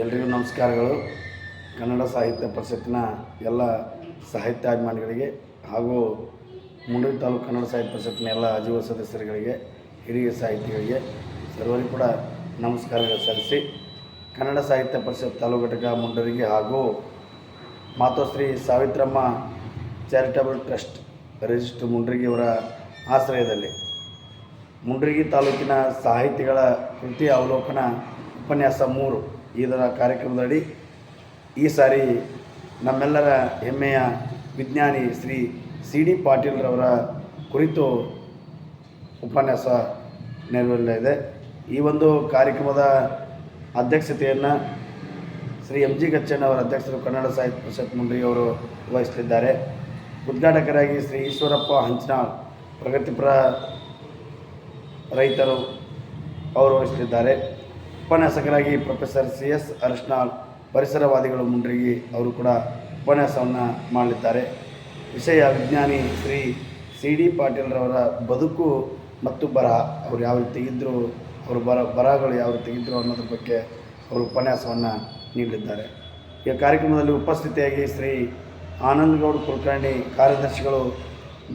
ಎಲ್ರಿಗೂ ನಮಸ್ಕಾರಗಳು. ಕನ್ನಡ ಸಾಹಿತ್ಯ ಪರಿಷತ್ತಿನ ಎಲ್ಲ ಸಾಹಿತ್ಯಾಭಿಮಾನಿಗಳಿಗೆ ಹಾಗೂ ಮುಂಡೂರು ತಾಲೂಕು ಕನ್ನಡ ಸಾಹಿತ್ಯ ಪರಿಷತ್ತಿನ ಎಲ್ಲ ಅಜೀವ ಸದಸ್ಯರುಗಳಿಗೆ, ಹಿರಿಯ ಸಾಹಿತಿಗಳಿಗೆ ಸರ್ವರಿಗೂ ಕೂಡ ನಮಸ್ಕಾರಗಳು ಸಲ್ಲಿಸಿ, ಕನ್ನಡ ಸಾಹಿತ್ಯ ಪರಿಷತ್ ತಾಲೂಕು ಘಟಕ ಮುಂಡೂರಿಗೆ ಹಾಗೂ Matoshri Savitramma charitable trust register ಮುಂಡ್ರಿಗಿಯವರ ಆಶ್ರಯದಲ್ಲಿ ಮುಂಡ್ರಿಗಿ ತಾಲೂಕಿನ ಸಾಹಿತಿಗಳ ಕೃತಿ ಅವಲೋಕನ ಉಪನ್ಯಾಸ 3 ಇದರ ಕಾರ್ಯಕ್ರಮದಡಿ ಈ ಸಾರಿ ನಮ್ಮೆಲ್ಲರ ಹೆಮ್ಮೆಯ ವಿಜ್ಞಾನಿ ಶ್ರೀ ಸಿ.ಡಿ. ಪಾಟೀಲ್ರವರ ಕುರಿತು ಉಪನ್ಯಾಸ ನೆರವೇರಲಿದೆ. ಈ ಒಂದು ಕಾರ್ಯಕ್ರಮದ ಅಧ್ಯಕ್ಷತೆಯನ್ನು ಶ್ರೀ ಎಂ.ಜಿ. ಗಚ್ಚಣ್ಣವರ ಅಧ್ಯಕ್ಷರು ಕನ್ನಡ ಸಾಹಿತ್ಯ ಪರಿಷತ್ ಮುಂಡ್ರಿಗಿ ಅವರು ವಹಿಸಲಿದ್ದಾರೆ. ಉದ್ಘಾಟಕರಾಗಿ ಶ್ರೀ ಈಶ್ವರಪ್ಪ ಹಂಚನಾಳ್ ಪ್ರಗತಿಪರ ರೈತರು ಅವರು ವಹಿಸಲಿದ್ದಾರೆ. ಉಪನ್ಯಾಸಕರಾಗಿ ಪ್ರೊಫೆಸರ್ ಸಿ.ಎಸ್. ಅರಶನಾಳ್ ಪರಿಸರವಾದಿಗಳು ಮುಂಡ್ರಿಗಿ ಅವರು ಕೂಡ ಉಪನ್ಯಾಸವನ್ನು ಮಾಡಲಿದ್ದಾರೆ. ವಿಷಯ ವಿಜ್ಞಾನಿ ಶ್ರೀ ಸಿ.ಡಿ. ಪಾಟೀಲ್ರವರ ಬದುಕು ಮತ್ತು ಬರಹ, ಅವರು ಯಾವ ರೀತಿ ಇದ್ದರು, ಅವರು ಬರಹಗಳು ಯಾವ ರೀತಿ ಇದ್ದರು ಅನ್ನೋದ್ರ ಬಗ್ಗೆ ಅವರು ಉಪನ್ಯಾಸವನ್ನು ನೀಡಲಿದ್ದಾರೆ. ಈ ಕಾರ್ಯಕ್ರಮದಲ್ಲಿ ಉಪಸ್ಥಿತಿಯಾಗಿ ಶ್ರೀ ಆನಂದಗೌಡ ಕುಲಕರ್ಣಿ ಕಾರ್ಯದರ್ಶಿಗಳು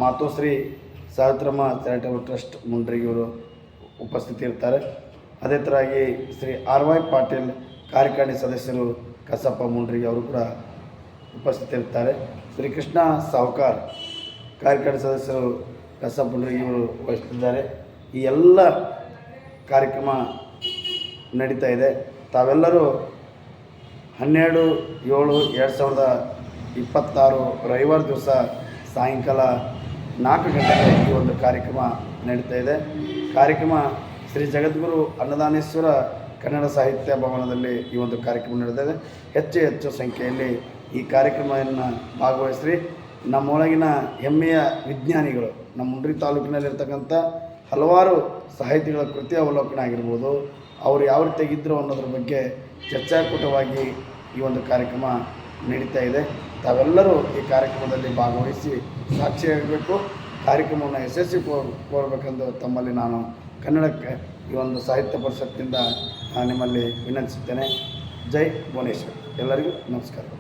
ಮಾತೋಶ್ರೀ ಸಾವಿತ್ರಮ್ಮ ಚಾರಿಟಬಲ್ ಟ್ರಸ್ಟ್ ಮುಂಡ್ರಿಗಿಯವರು ಉಪಸ್ಥಿತಿ ಇರ್ತಾರೆ. ಅದೇ ಥರವಾಗಿ ಶ್ರೀ ಆರ್.ವೈ. ಪಾಟೀಲ್ ಕಾರ್ಯಕಾರಿಣಿ ಸದಸ್ಯರು ಕಸಪ್ಪ ಮುಂಡ್ರಿಗಿ ಅವರು ಕೂಡ ಉಪಸ್ಥಿತಿ ಇರ್ತಾರೆ. ಶ್ರೀ ಕೃಷ್ಣ ಸಾವ್ಕಾರ್ ಕಾರ್ಯಕಾರಿಣಿ ಸದಸ್ಯರು ಕಸಪ್ಪ ಮುಂಡ್ರಿಗಿ ಅವರು ವಹಿಸ್ತಿದ್ದಾರೆ. ಈ ಎಲ್ಲ ಕಾರ್ಯಕ್ರಮ ನಡೀತಾ ಇದೆ. ತಾವೆಲ್ಲರೂ 12/7/2026 ರವಿವಾರ ದಿವಸ ಸಾಯಂಕಾಲ 4 ಗಂಟೆಗೆ ಈ ಒಂದು ಕಾರ್ಯಕ್ರಮ ನಡೀತಾ ಇದೆ. ಕಾರ್ಯಕ್ರಮ ಶ್ರೀ ಜಗದ್ಗುರು ಅನ್ನದಾನೇಶ್ವರ ಕನ್ನಡ ಸಾಹಿತ್ಯ ಭವನದಲ್ಲಿ ಈ ಒಂದು ಕಾರ್ಯಕ್ರಮ ನಡೆದಿದೆ. ಹೆಚ್ಚು ಸಂಖ್ಯೆಯಲ್ಲಿ ಈ ಕಾರ್ಯಕ್ರಮವನ್ನು ಭಾಗವಹಿಸ್ರಿ. ನಮ್ಮೊಳಗಿನ ಹೆಮ್ಮೆಯ ವಿಜ್ಞಾನಿಗಳು, ನಮ್ಮ ಮುಂಡ್ರಿ ತಾಲೂಕಿನಲ್ಲಿರ್ತಕ್ಕಂಥ ಹಲವಾರು ಸಾಹಿತಿಗಳ ಕೃತಿ ಅವಲೋಕನ ಆಗಿರ್ಬೋದು, ಅವರು ಯಾವ ರೀತಿಯಾಗಿದ್ದರು ಅನ್ನೋದ್ರ ಬಗ್ಗೆ ಚರ್ಚಾಕೂಟವಾಗಿ ಈ ಒಂದು ಕಾರ್ಯಕ್ರಮ ನಡೀತಾ ಇದೆ. ತಾವೆಲ್ಲರೂ ಈ ಕಾರ್ಯಕ್ರಮದಲ್ಲಿ ಭಾಗವಹಿಸಿ ಸಾಕ್ಷಿಯಾಗಬೇಕು. ಕಾರ್ಯಕ್ರಮವನ್ನು ಯಶಸ್ವಿ ಕೋರಬೇಕೆಂದು ತಮ್ಮಲ್ಲಿ ನಾನು ಕನ್ನಡಕ್ಕೆ ಈ ಒಂದು ಸಾಹಿತ್ಯ ಪರಿಷತ್ತಿನಿಂದ ನಿಮ್ಮಲ್ಲಿ ವಿನಂತಿಸುತ್ತೇನೆ. ಜೈ ಭುವನೇಶ್ವರ್. ಎಲ್ಲರಿಗೂ ನಮಸ್ಕಾರಗಳು.